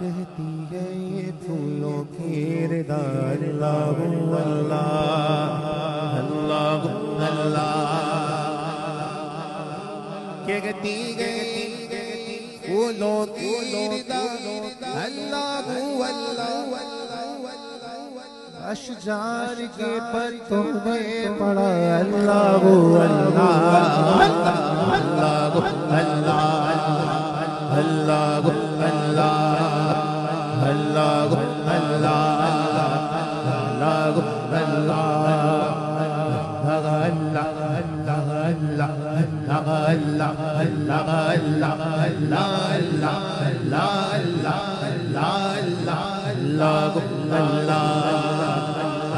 कहती है ये फूलों की रिदा अल्लाह अल्लाह अल्लाह अल्लाह कहती है फूलों की रिदा अल्लाह अल्लाह अशजार के पत्तों में पड़ा अल्लाह अल्लाह अल्लाह अल्लाह अल्लाह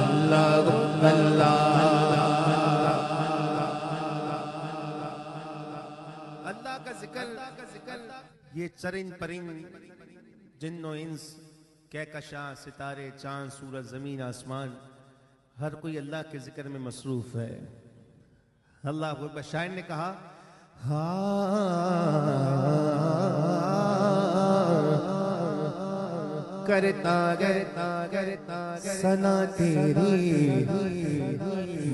अल्लाह अल्लाह अल्लाह का जिक्र ये चरिंद परिंद जिन्नो इंस कहकशां सितारे चांद सूरज जमीन आसमान हर कोई अल्लाह के जिक्र में मसरूफ है। अल्लाह को शायर ने कहा करता करता करता सना तेरी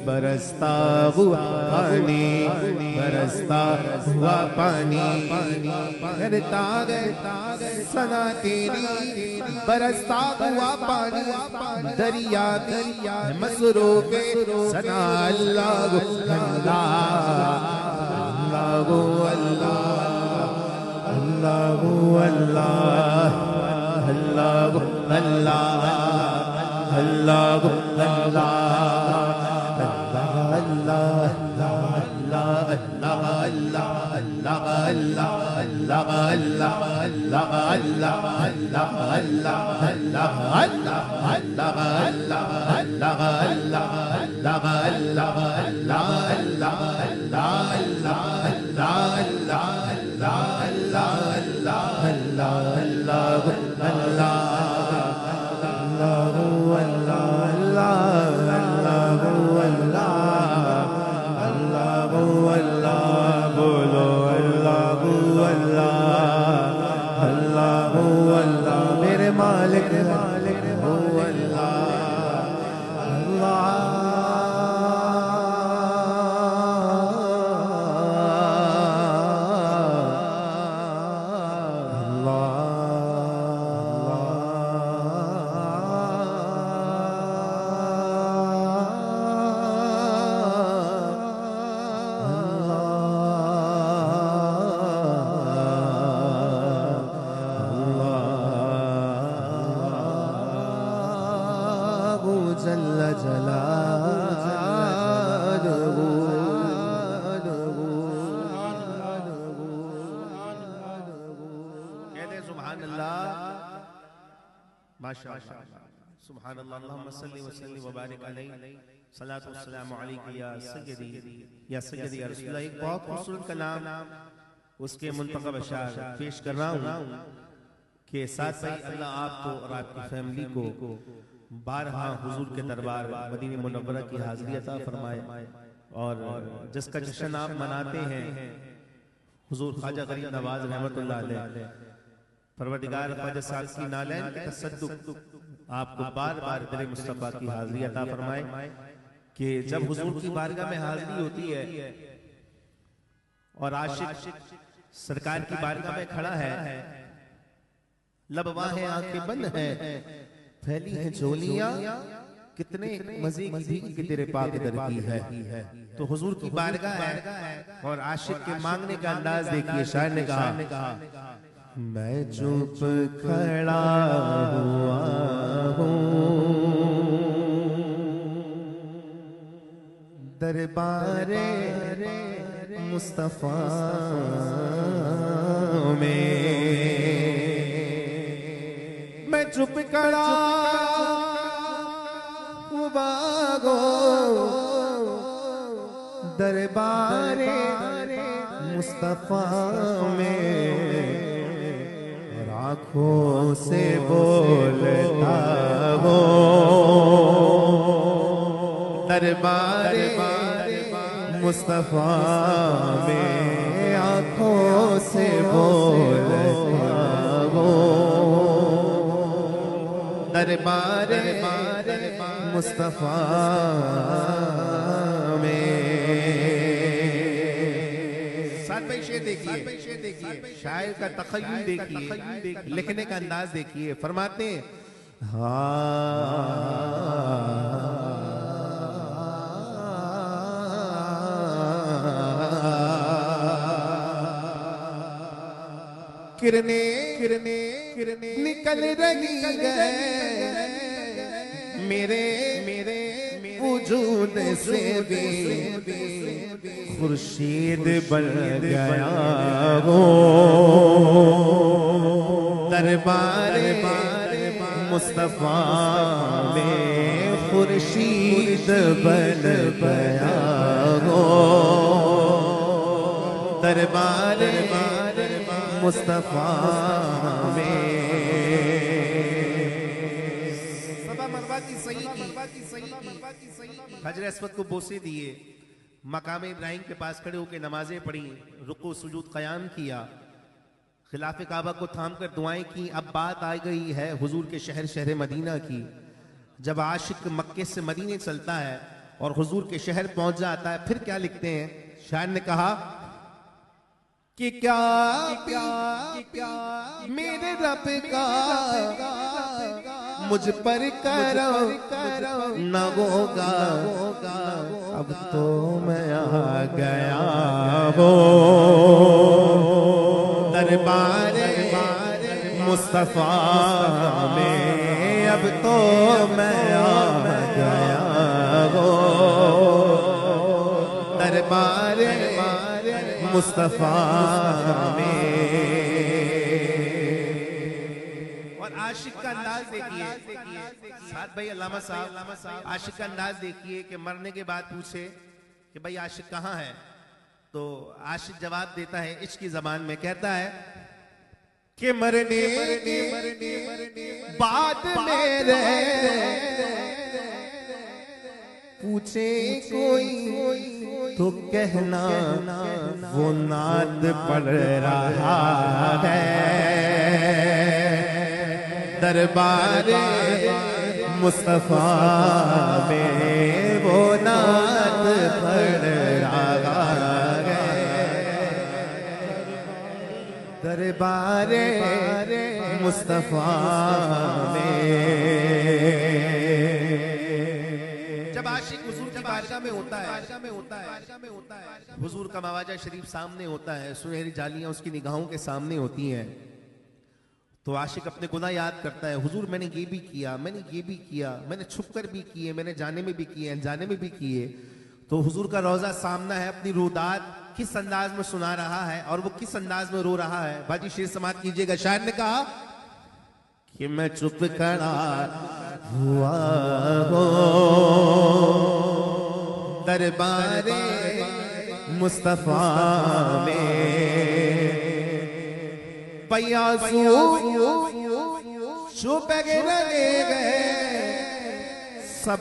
बरसता हुआ पानी बरसता हुआ पानी करता करता सना तेरी बरसता हुआ पानी दरिया दरिया मसरूफ सना अल्लाह अल्लाह अल्लाह अल्लाह अल्लाह अल्लाह अल्लाह मेरे मालिक मालिक हो अल्लाह माशाअल्लाह सुभानअल्लाह अल्लाहुम्मा सल्ली व सल्लिम व बारिक अलैहि सलातु व सलाम अलैका या सय्यदी या रसूलल्लाह। एक बहुत खूबसूरत कलाम उसके मुंतखब अशार पेश कर रहा हूँ कि साथ साथ अल्लाह आपको और आपकी फैमिली को बारहा हुजूर के दरबार मदीने मुनव्वरा की हाजिरी अता फरमाए और जिसका जश्न आप मनाते हैं हुजूर ख्वाजा गरीब नवाज रहमतुल्लाह अलैह परवरदिगार ख्वाजा साहब की नालैन के तसद्दुक आपको बार बार दिल मुस्तफा की हाजिरी अता फरमाए कि जब हुजूर की बारगाह में हाजिरी होती है और आशिक सरकार की बारगाह में खड़ा है, लब वाहे आंखें बंद हैं, फैली है झोलियां, कितने मजे की तेरे पाक दर की है। तो हुजूर की बारगाह है और आशिक के मांगने का अंदाज देखिए। शायर ने कहा मैं चुप खड़ा हुआ हूँ दरबारे मुस्तफा में, मैं चुप खड़ा हुआ हूँ दरबारे मुस्तफा में, आँखों से बोलता हो दरबारे मुस्तफा में, आँखों से बोलता हो दरबार मुस्तफा में। साथ भाई शेर देखिए, शायर का तखय्युल देखिए, लिखने का अंदाज देखिए। फरमाते हैं किरने किरने किरने निकल रही गए मेरे मेरे वजूद से भी खुर्शीद बन गया वो दरबार मुस्तफा में खुर्शीद बन गया वो दरबार मुस्तफा में। सबा मरवा की सही हजर अस्वद को बोसे दिए, मकाम इब्राहिम के पास खड़े होकर नमाजें पढ़ी, रुकू सुजूद क़याम किया, खिलाफ काबा को थाम कर दुआएं की। अब बात आ गई है हुजूर के शहर मदीना की। जब आशिक मक्के से मदीने चलता है और हुजूर के शहर पहुंच जाता है, फिर क्या लिखते हैं? शायर ने कहा कि क्या मेरे रब का मुझ पर करम न होगा, अब तो मैं आ गया वो दरबार मुस्तफा में, अब तो मैं आ गया वो दरबार मुस्तफा में। और आशिक का अंदाज देखिए साथ भाई, अल्लामा साहब आशिक का अंदाज देखिए कि मरने के बाद पूछे कि भाई आशिक कहाँ है, तो आशिक जवाब देता है इश्क की जबान में, कहता है कि मरने बाद मेरे पूछे कोई तो कहना वो नाद पढ़ रहा है दरबार मुस्तफा में, वो नाद पढ़ रहा है दरबार मुस्तफा में। जब आशिक हुजूर की बारगाह में होता है, हुजूर का मवाजा शरीफ सामने होता है, सुनहरी जालियां उसकी निगाहों के सामने होती हैं, तो आशिक अपने गुनाह याद करता है। हुजूर मैंने ये भी किया, मैंने ये भी किया, मैंने छुपकर भी किए, मैंने जाने में भी किए, अनजाने में भी किए। तो हुजूर का रोजा सामना है, अपनी रुदात किस अंदाज में सुना रहा है और वो किस अंदाज में रो रहा है। बाजी शेर समात कीजिएगा। शायर ने कहा कि मैं चुप खड़ा हुआ हो दरबार मुस्तफा में, पयासू चुप लगे गए सब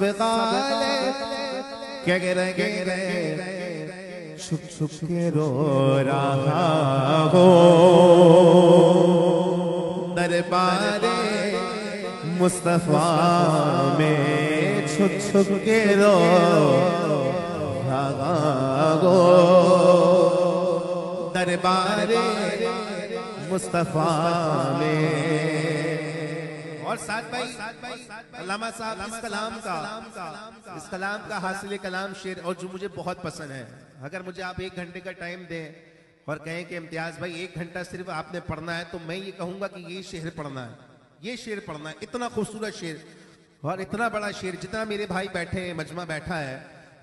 छुप छुप के रो रहा हो दरबार मुस्तफा में, छुप छुप के रो रहा हो दरबार मुस्तफा में। और साथ भाई अल्लामा साहब इस कलाम का हासिल कलाम शेर, और जो मुझे बहुत पसंद है, अगर मुझे आप 1 घंटे का टाइम दें और कहें कि इम्तियाज भाई 1 घंटा सिर्फ आपने पढ़ना है, तो मैं ये कहूंगा कि ये शेर पढ़ना है, ये शेर पढ़ना है। इतना खूबसूरत शेर और इतना बड़ा शेर, जितना मेरे भाई बैठे हैं, मजमा बैठा है,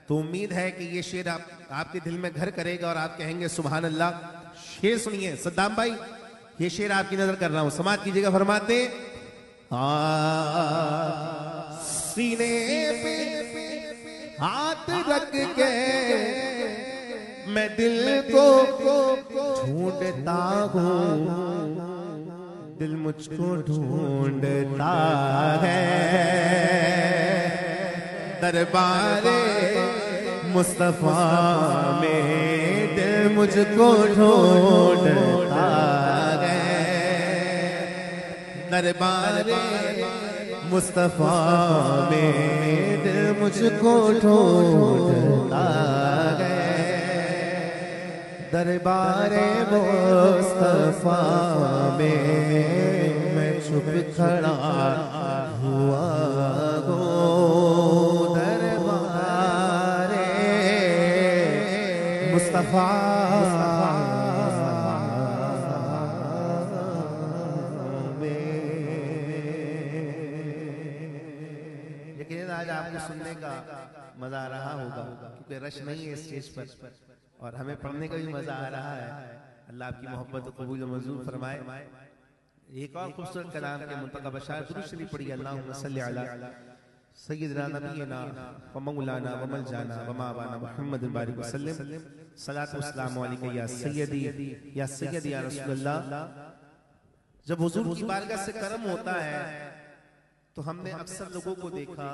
तो उम्मीद है कि ये शेर आपके दिल में घर करेगा और आप कहेंगे सुभान अल्लाह। शेर सुनिए सद्दाम भाई, ये शेर आपकी नजर कर रहा हूं, समात कीजिएगा। फरमाते सीने पे हाथ रख के मैं दिल को ढूंढता हूँ, दिल मुझको ढूंढता है दरबार मुस्तफा में, दिल मुझको ढूंढता है दरबार मुस्तफा में दिल मुझको ढूंढता गए, दरबारे मुस्तफा में मैं चुप खड़ा हुआ गो, दरबारे मुस्तफा आज आपको सुनने का मजा आ रहा होगा, क्योंकि रश नहीं है स्टेज पर और हमें पढ़ने का भी मजा आ रहा है। अल्लाह आपकी मोहब्बत कबूल व मंजूर फरमाए। एक और खूबसूरत कलाम के मुंतखब बशार दुरूद शरीफ पढ़िए। अल्लाहुम्मा सल्ली अला सय्यिदना नबीना व मौलाना व मलजाना व मावाना मुहम्मद बारिक वसल्लम, सलातु वस्सलामु अलैका या सय्यदी या रसूलल्लाह। जब हुजूर की बारगाह से करम होता है तो हमने अक्सर लोगों को देखा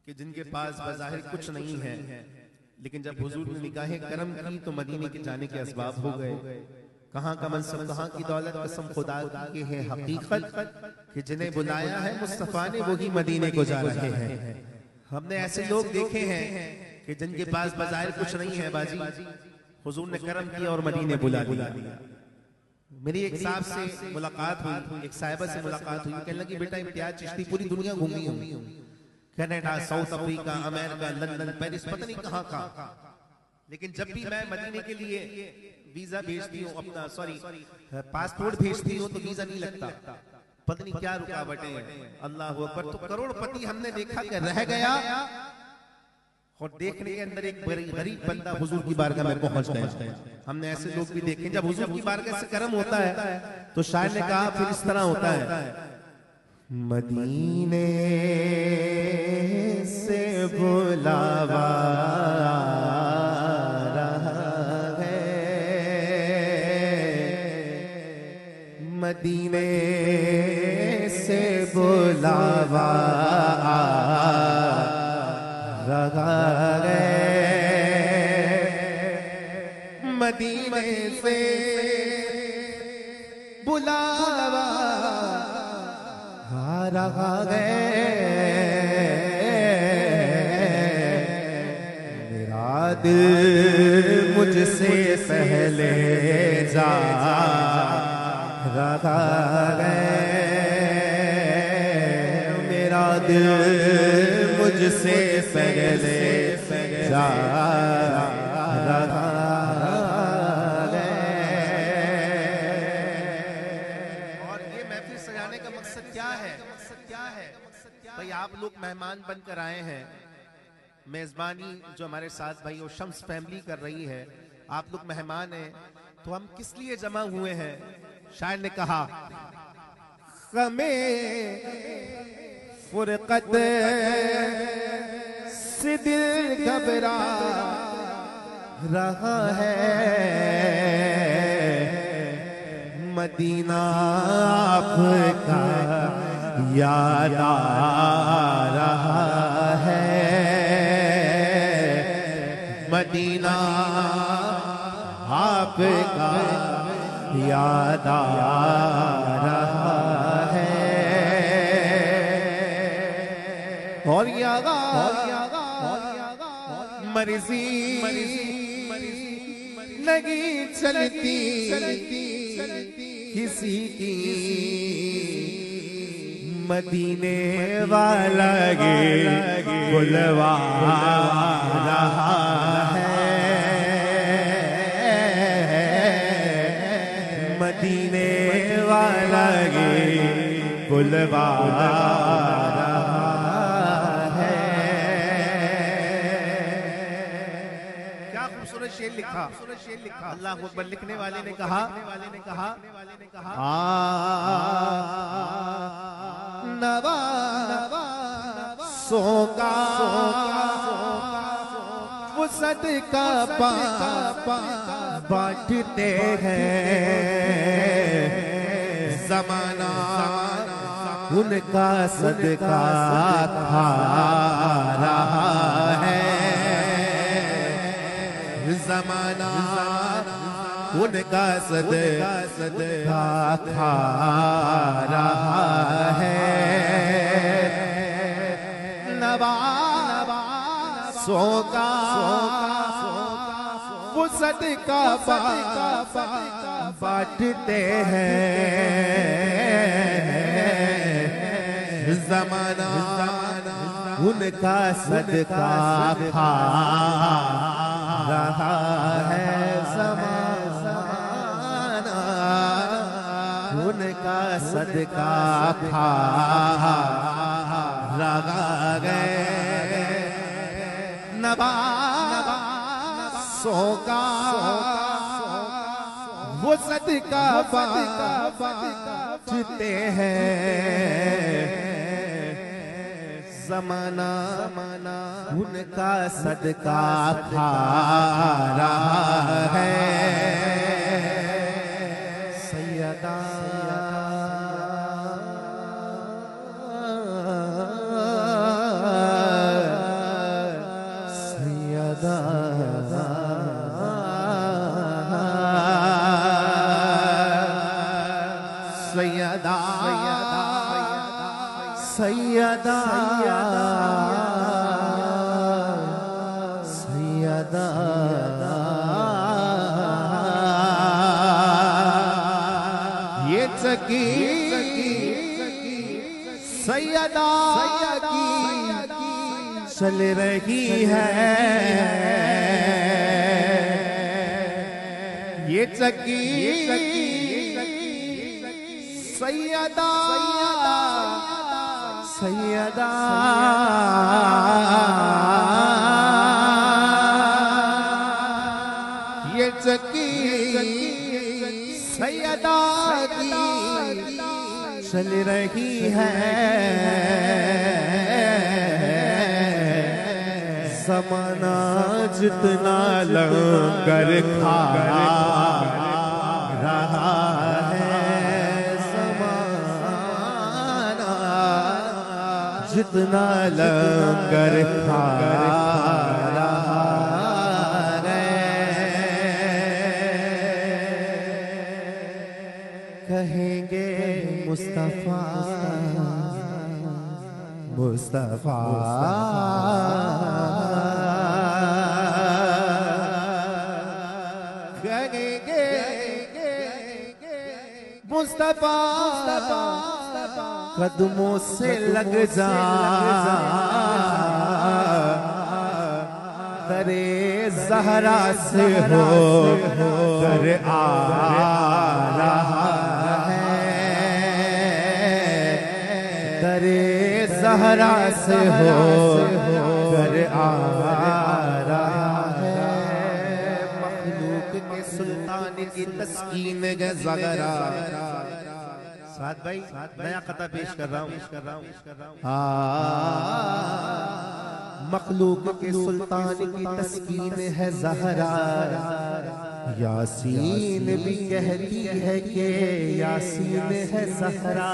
कि जिनके पास बज़ाहिर कुछ नहीं है, लेकिन जब हुजूर ने निगाहे करम की तो मदीने के जाने के असबाब हो गए। कहाँ का मनसब, कहाँ की दौलत, कसम खुदा की है हकीकत कि जिन्हें बुलाया है मुस्तफा ने वही मदीने को जा रहे हैं। हमने ऐसे लोग देखे हैं कि जिनके पास बज़ाहिर कुछ नहीं है बाजी, हुजूर ने करम किया और मदीने बुला दिया। मेरी एक साहब से मुलाकात हुई, एक साहिबा से मुलाकात हुई, कहने लगी बेटा इम्तियाज चिश्ती पूरी दुनिया घूमी हूँ, Canada, south Africa, America, London, Paris, पता नहीं कहाँ कहाँ, लेकिन जब भी मैं मदीने के लिए वीजा भेजती हूँ, अपना पासपोर्ट भेजती हूँ तो वीजा नहीं लगता। पता नहीं क्या रुकावटें हैं। अल्लाह अकबर। तो करोड़पति हमने देखा कि रह गया और देखने के अंदर एक गरीब बंदा हुजूर की बारगाह में पहुंच गया। हमने ऐसे लोग भी देखे। जब हुजूर की बारगाह से करम होता है तो शायर ने कहा फिर इस तरह होता है, मदीने से बुलावा रहा है, मदीने से बुलावा रहा है, मदीने से बुलावा रहा है, मेरा दिल मुझसे पहले जा रहा है, मेरा दिल मुझसे पहले जा रहा है। और ये महफिल सजाने का मकसद क्या है? भाई आप लोग मेहमान बनकर आए हैं, मेजबानी जो हमारे साथ भाई और शम्स फैमिली कर रही है, आप लोग मेहमान हैं, तो हम किस लिए जमा हुए हैं? शायर ने कहा हमें फुरकत से दिल घबरा रहा है, मदीना आपका याद आ रहा है, मदीना आपका याद आ रहा है। और मर्जी नहीं चलती किसी की, मदीने वाला बुलवा रहा है, मदीने वाला बुलवा रहा है। क्या खूबसूरत शेर लिखा, अल्लाह अकबर। लिखने वाले ने कहा नवा सोगा वो सदका बांटते हैं, ज़माना उनका सदका खा रहा है, ज़माना उनका सदका खा रहा है। सोगा वो सदका बांटते हैं, ज़माना उनका सदका खा रहा है, ज़माना उनका सदका खा रहा है। नवासों का वो सदका बांटते हैं, ज़माना उनका सदका खा रहा है। सैयदा सैयदा सैयदा ये चकी सैयदा की चल रही है, ये चकी सैयदा सैयदा ये चकी सैयदा की चल रही है, ज़माना जितना लंगर खा रहा है, ज़माना जितना लंगर खा रहा है। कहेंगे मुस्तफा मुस्तफा कहेंगे मुस्तफा कदमों से लग जा, दरे ज़हरा से हो कर आ रहा है, दरे ज़हरा से हो कर आ रहा है। मखलूक के सुल्तान की तस्कीन है ज़हरा। साथ भाई नया कथा पेश कर रहा हूँ। मखलूक के सुल्तान की तस्कीन है ज़हरा, यासीन भी कहती है कि यासीन है ज़हरा।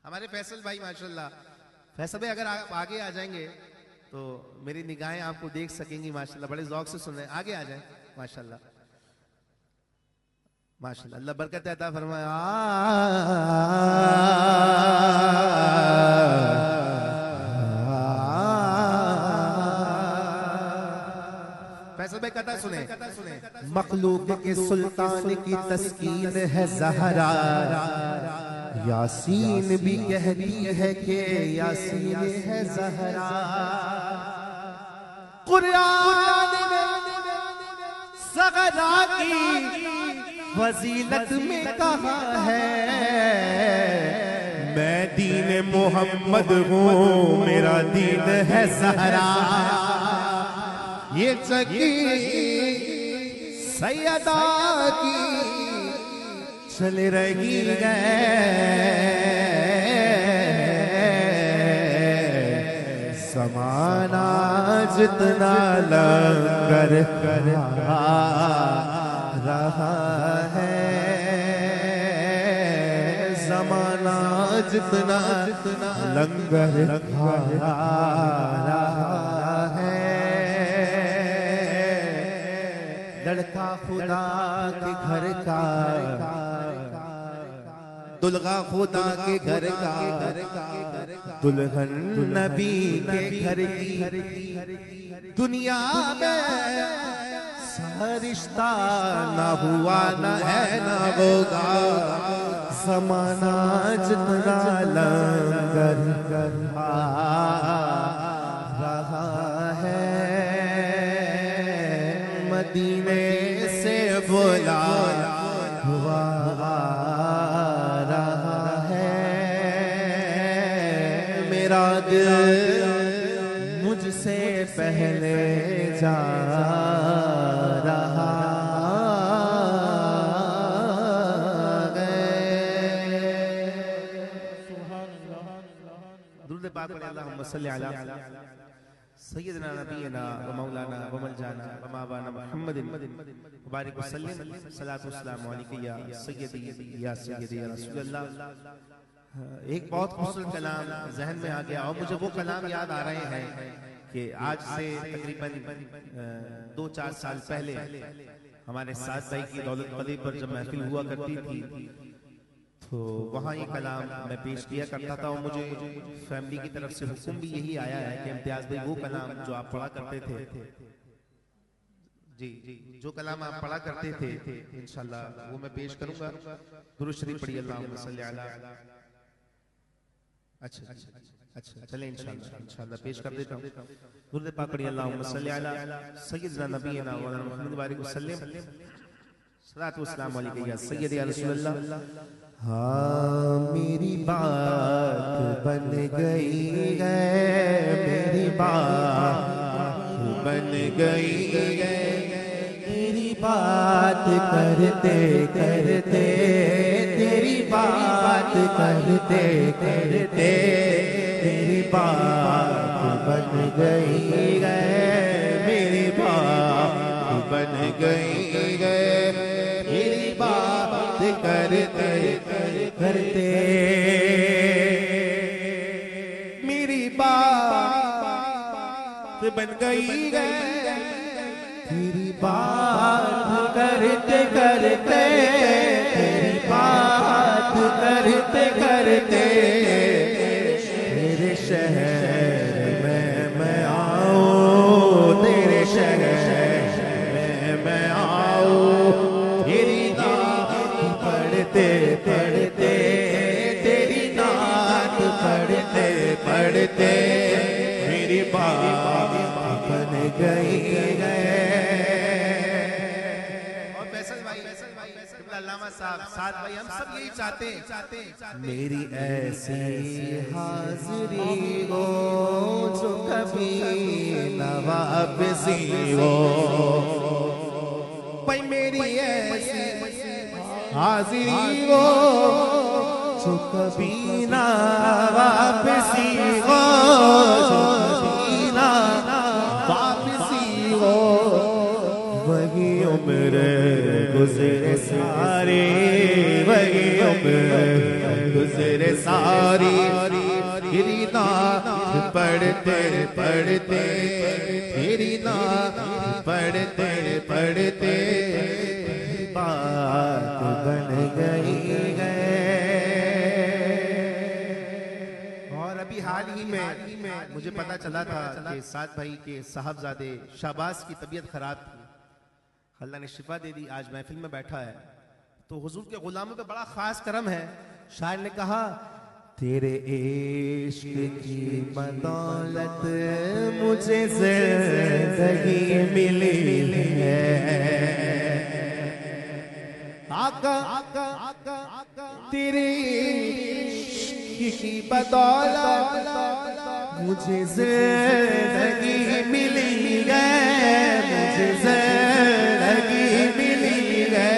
हमारे फैसल भाई माशाल्लाह, फैसल भाई अगर आप आगे आ जाएंगे तो मेरी निगाहें आपको देख सकेंगी माशाल्लाह, बड़े ज़ौक़ से सुन रहे हैं। आगे आ जाए माशाल्लाह माशाल्लाह, अल्लाह बरकत अता फरमाए। फैसल भाई कथा सुने। मखलूक के सुल्तान की तस्कीन है ज़हरा, यासीन भी कहती है कि यासीन है ज़हरा। कुरान में ज़हरा की फजीलत में कहा है, मैं दीन मोहम्मद हूँ, मेरा दीन है ज़हरा। ये चकी सैयदा की चल रही है, ज़माना जितना लंगर करा रहा है, ज़माना जितना लंगर खा रहा है। लड़का खुदा के घर का, दुल्हा खुदा के घर का, दुल्हन नबी के घर की दुनिया में रिश्ता न हुआ न है न होगा, ज़माना जितना लंगर रहा है, मदीने से बुला हुआ रहा है, मेरा दिल मुझसे पहले जा रहा दुरूद पाक पढ़े अल्लाहुम्मा सल्ली अला सय्यदना नबीना व मौलाना व मलजाना व मावाना मुहम्मदिन मुबारक वसल्लम सलातु वस्सलामु अलैका या सय्यदी या रसूल अल्लाह। एक बहुत खूबसूरत कलाम जहन में आ गया और मुझे वो कलाम याद आ रहे हैं कि आज से तकरीबन 2-4 साल पहले हमारे साथ भाई की दौलत कली पर जब महफिल हुआ करती थी तो वहाँ ये कलाम मैं पेश किया करता था और मुझे फैमिली की तरफ से हुक्म भी यही आया है कि इम्तियाज भाई वो कलाम जो आप पढ़ा करते थे, जी जो कलाम आप पढ़ा करते थे इंशाल्लाह वो मैं पेश करूंगा। दुरूद शरीफ पढ़िए अल्लाहुम्मा सल्ली अला। अच्छा चलें इंशाल्लाह पेश कर देता हूँ। दुरूद पाक पढ़िए अल्लाहुम्मा सल्ली अला सय्यदना नबीना व मुहम्मद बारिक वसल्लम सलातु वस्सलामु अलैका या सय्यदी या रसूल अल्लाह। हाँ मेरी बात बन गई है, मेरी बात बन गई है, मेरी बात करते करते, तेरी बात करते करते, मेरी बात बन गई है, मेरी बात बन गई है, मेरी बात करते करते, मेरी बात बन गई है, तेरी बात करते करते, तेरी बात करते करते, तेरे शहर में मैं आऊं, तेरे शहर में मैं आऊं, तेरी नात पढ़ते पढ़ते, तेरी नात पढ़ते पढ़ते, मेरी बात बन गई है। साथ भाई हम सब यही चाहते हैं, मेरी ऐसी हाजिरी हो जो कभी न वापसी हो, भाई मेरी ऐसी हाजिरी हो जो कभी न वापसी हो, जो कभी न वापसी हो, वही उम्र गुज़रे सारी, वही उम्र गुज़रे सारी, तेरी नात पढ़ते पढ़ते, तेरी नात पढ़ते पढ़ते, बात बन गई है। और अभी हाल ही में मुझे पता चला था कि साद भाई के साहबजादे शाहबाज की तबीयत खराब थी, अल्लाह ने शिफा दे दी, आज महफिल में बैठा है। तो हुजूर के गुलामों पे बड़ा खास करम है। शायर ने कहा तेरे इश्क की बदौलत मुझे ज़िंदगी मिली है, आका तेरे इश्क की बदौलत मुझे ज़िंदगी मिली है, मुझे ज़िंदगी मिली है,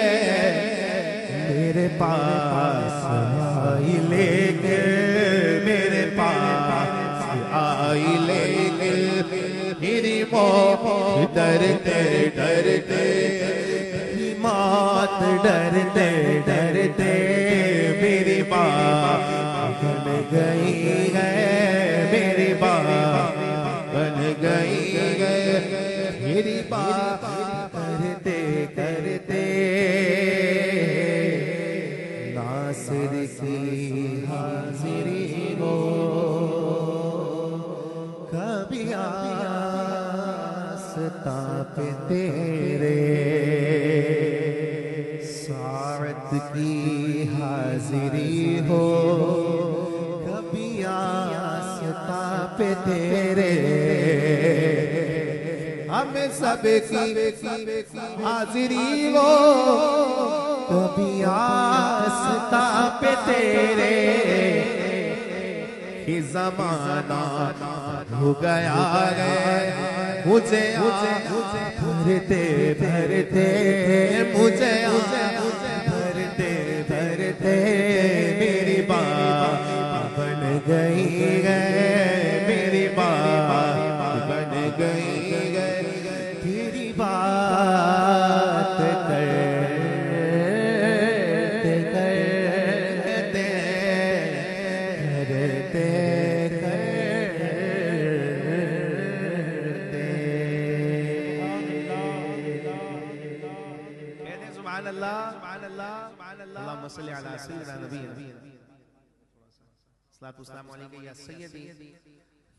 मेरे पास आई लेके, मेरे पास आई लेके, मेरी मौत डरते डरते, मौत डरते डरते, मेरी बात बन गई है, मेरी बात बन गई है, मेरी बात करते करते, नासिर की हाजिरी हो। हमें सबकी हाजिरी हो, कभी आस्था पे तेरे कि जमाना हो गया है मुझे भरते भरते मुझे भरते भरते मेरी बात बन गई है, मेरी बात बन गई है, तेरी बात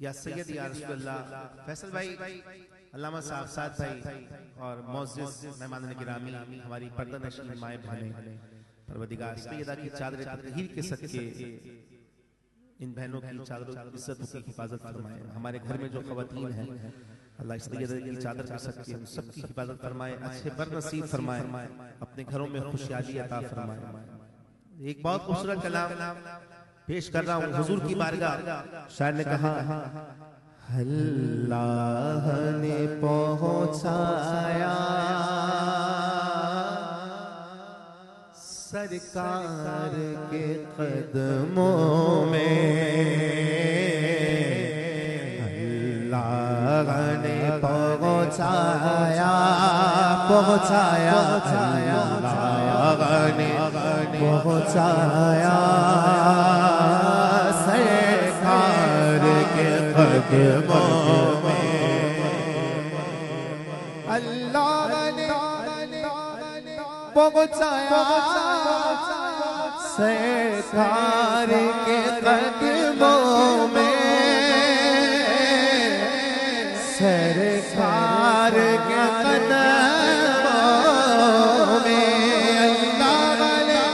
या सैयदी या रसूलुल्लाह। फैसल भाई, अल्लामा साहब साद भाई और मौजूद मेहमान गिरामी, हमारी पर्दा नशीन माए बहनें, परवरदिगार सैयदा की चादर तत्हीर के सदके इन बहनों की चादरों की इज्जत की हिफाजत फरमाए। हमारे घर में जो खवातीन हैं अल्लाह इस सैयदा की चादर के सदके उन सब की हिफाजत फरमाए, अच्छे बरनसीब फरमाए, अपने घरों में खुशहाली अता फरमाए। एक बहुत खूबसूरत कलाम पेश कर रहा हूँ हुजूर की बारगाह। शायर ने कहा, अल्लाह ने पहुँचाया सरकार के कदमों में, अल्लाह ने पहुँचाया पहुँचाया अल्लाह ने पहुँचाया सरकार के कदमों में, अल्लाह ने पहुँचाया सरकार के कदमों में, सरकार के कदमों में, अल्लाह ने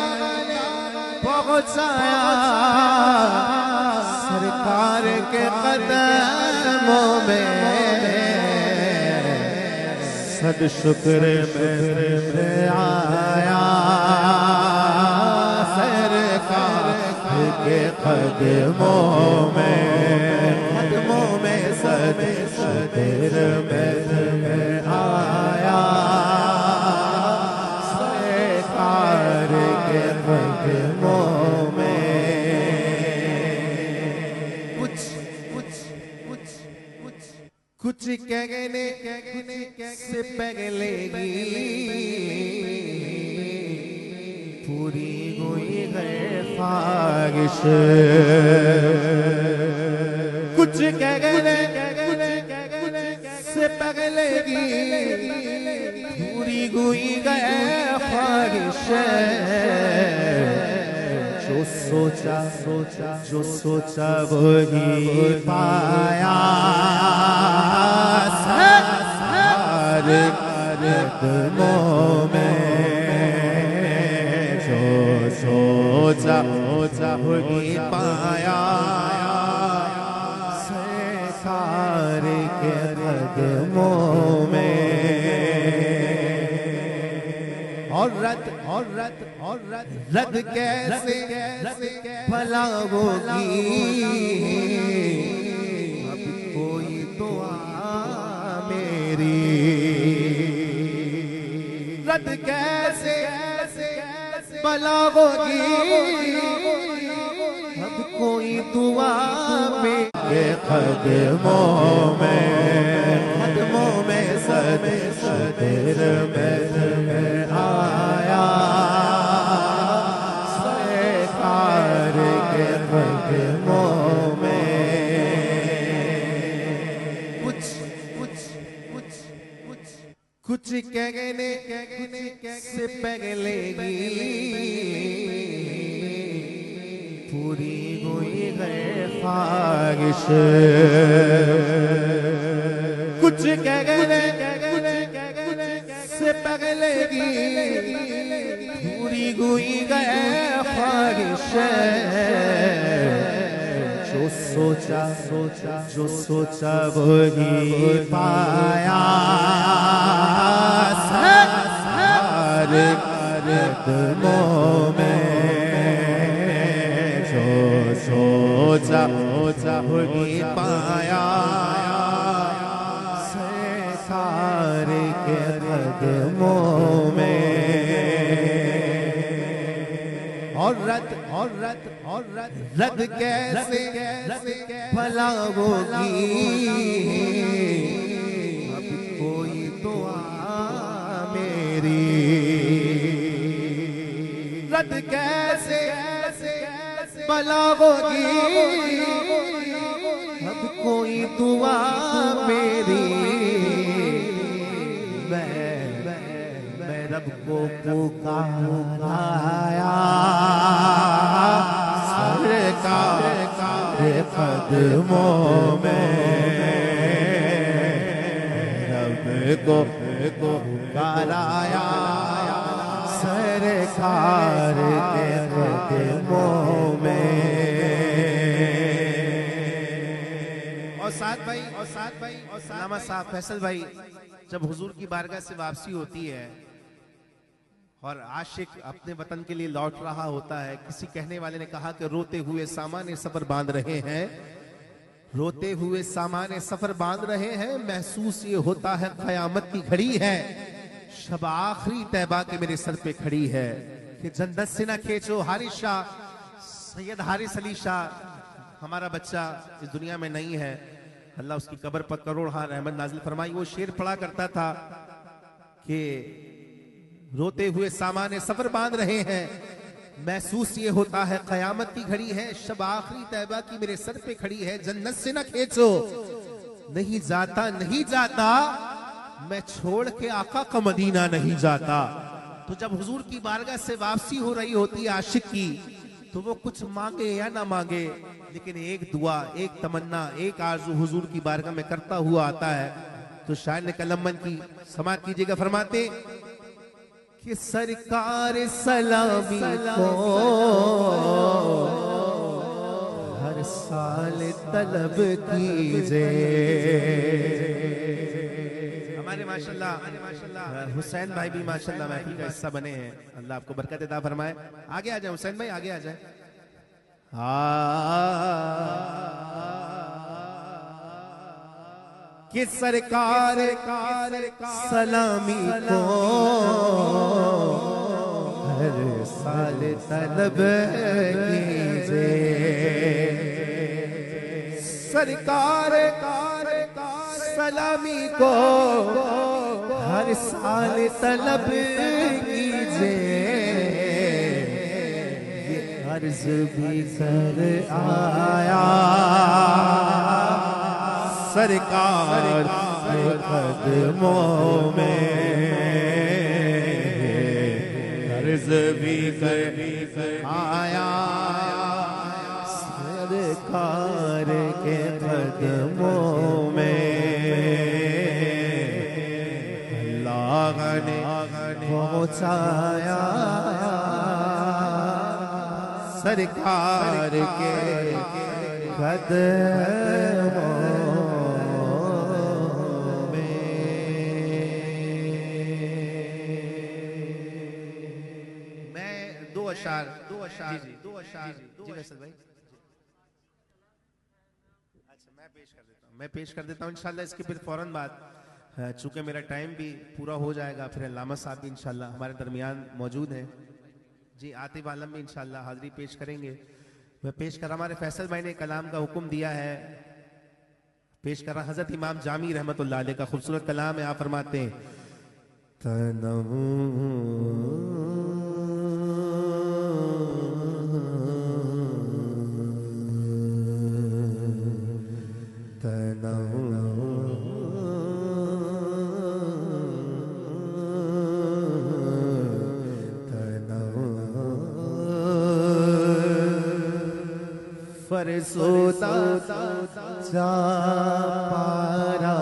पहुँचाया सरकार के कदमों में, सद शुक्र में आया सरकार के कदमों में, सद शुक्र में आया सरकार के कदमों में। कुछ कहने से पहले ही पूरी हुई है ख्वाहिश, कुछ कहने से पहले ही पूरी हुई है ख्वाहिश, जो सोचा वही पाया सरकार कदमों में, जो सोचा वही पाया सरकार के कदमों में। और रद कैसे भला होगी, अब कोई दुआ मेरी, रद कैसे भला होगी, अब कोई दुआ मेरे कदमों में सद शुक्र में आया सरकार के कदमों में। कुछ कहने से पहले ही पूरी हुई है ख्वाहिश, कुछ कहने से पहले ही पूरी हुई है ख्वाहिश, जो जो सोचा वही पाया, सारे कदमों में जो सोचा वही पाया, सारे के कदमों में। और रद कैसे भला होगी, अब कोई दुआ मेरी, रद कैसे भला होगी, अब कोई दुआ मेरी। मैं रब को पुकाराया, सरकार के कदमों में, रब को पुकाराया, सरकार के कदमों में। और साथ भाई नामा साहब फैसल भाई, जब हुजूर की बारगाह से वापसी होती है और आशिक अपने वतन के लिए लौट रहा होता है, किसी कहने वाले ने कहा कि रोते हुए सामान्य सफर बांध रहे हैं, रोते हुए सामान्य सफर बांध रहे हैं, महसूस ये होता है क़यामत की घड़ी है, शब आखिरी तैबा के मेरे सर पे खड़ी है, कि जन्नत से ना खींचो हारिस शाह, सैयद हारिस अली शाह हमारा बच्चा इस दुनिया में नहीं है, अल्लाह उसकी कब्र पर करोड़ हां रहमत नाजिल फरमाई। वो शेर पढ़ा करता था कि रोते हुए सामान्य सफर बांध रहे हैं, महसूस ये होता है क़यामत की घड़ी है, शब आखिरी तैबा की मेरे सर पे खड़ी है, जन्नत से ना खींचो, नहीं जाता मैं छोड़ के आका का मदीना नहीं जाता। तो जब हुजूर की बारगाह से वापसी हो रही होती है आशिक की, तो वो कुछ मांगे या ना मांगे, लेकिन एक दुआ, एक तमन्ना, एक आरज़ू हुजूर की बारगाह में करता हुआ आता है। तो शायर ने कलमन की समाअत कीजिएगा, फरमाते कि सरकार सलामी को हर साल तलब कीजिए। हमारे माशाल्लाह हुसैन भाई भी माशाल्लाह महफिल का हिस्सा बने हैं, अल्लाह आपको बरकत अता फरमाए। आगे आ जाए हुसैन भाई, आगे आ जाए। कि सरकार सलामी को हर साल तलब कीजिए, सरकार सलामी को हर साल तलब कीजिए, ये अर्ज भी कर आया सरकार के कदमों में, अर्ज भी कर आया सरकार के कदमों में। अल्लाह ने पहुँचाया सरकार के कदमों में। मैं दो अशार जी फैसल भाई, अच्छा मैं पेश कर देता हूँ इंशाल्लाह। इसके फिर फौरन बाद, चूंकि मेरा टाइम भी पूरा हो जाएगा, फिर अल्लामा साहब भी इंशाल्लाह हमारे दरमियान मौजूद हैं जी, आतिफ आलम भी इंशाल्लाह हाजिरी पेश करेंगे। मैं पेश कर रहा, हमारे फैसल भाई ने कलाम का हुक्म दिया है, पेश कर रहा हजरत इमाम जामी रहमतुल्लाह अलैह का खूबसूरत कलाम है। आप फरमाते हैं फरसोता जा पारा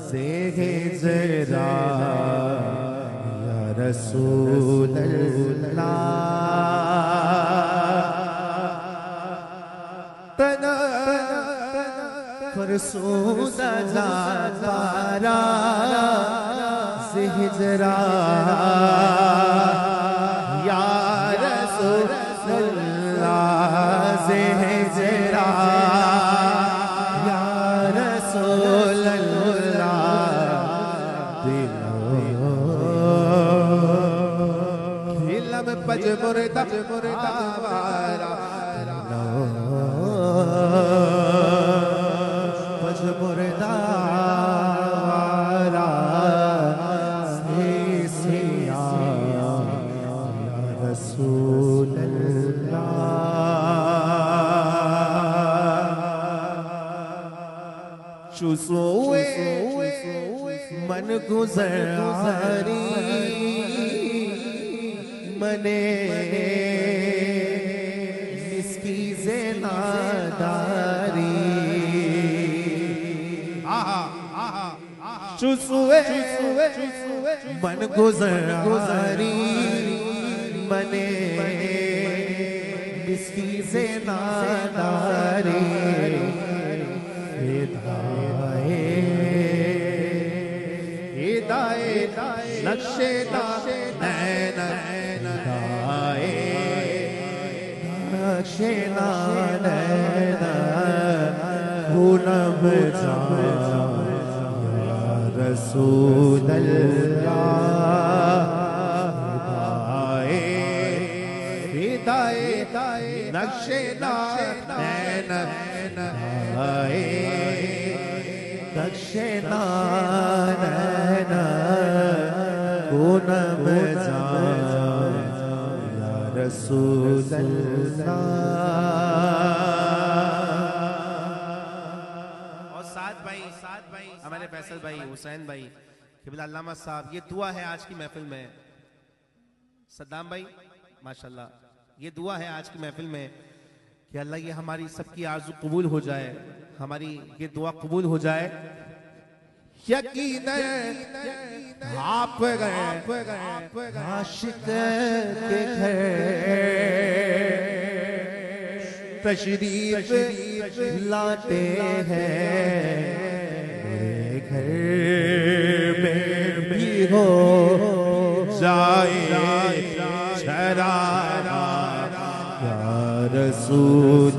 ज़ेहे ज़रा या रसूल अल्लाह, फरसूदा ज़ातारा हिजरा या रसूलल्लाह हिजरा या रसूलल्लाह दिलम पजमुरदा आवारा पजमुरदा चुसोए मन गुज़ारी मने इसकी ज़ेनादारी चुसोए मन गुज़ारी मने इसकी ज़ेनादारी नक्शे नैन नक्शे नैन हुनब या रसूलल्लाह हिदायत नक्शे नैन नक्शे नैन हुनब या रसूलल्लाह। और साथ भाई हमारे फैसल भाई हुसैन भाई क़िबला अल्लामा साहब, ये दुआ है आज की महफिल में। सद्दाम भाई माशाल्लाह, ये दुआ है आज की महफिल में कि अल्लाह ये हमारी सबकी आरज़ू कबूल हो जाए, हमारी ये दुआ कबूल हो जाए। यकीन आप गए आशिक के घर तशरीफ लाते हैं, घर में भी हो जाए शरारा या रसूलल्लाह,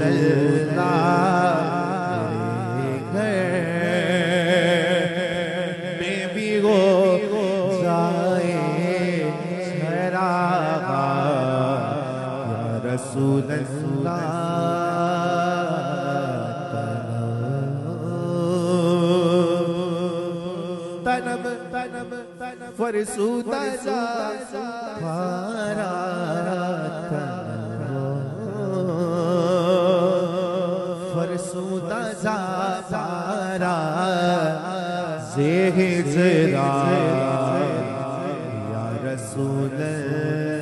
तनम फरसूदा ज़ातारा फरसूदा ज़ातारा हिजरा या रसूलल्लाह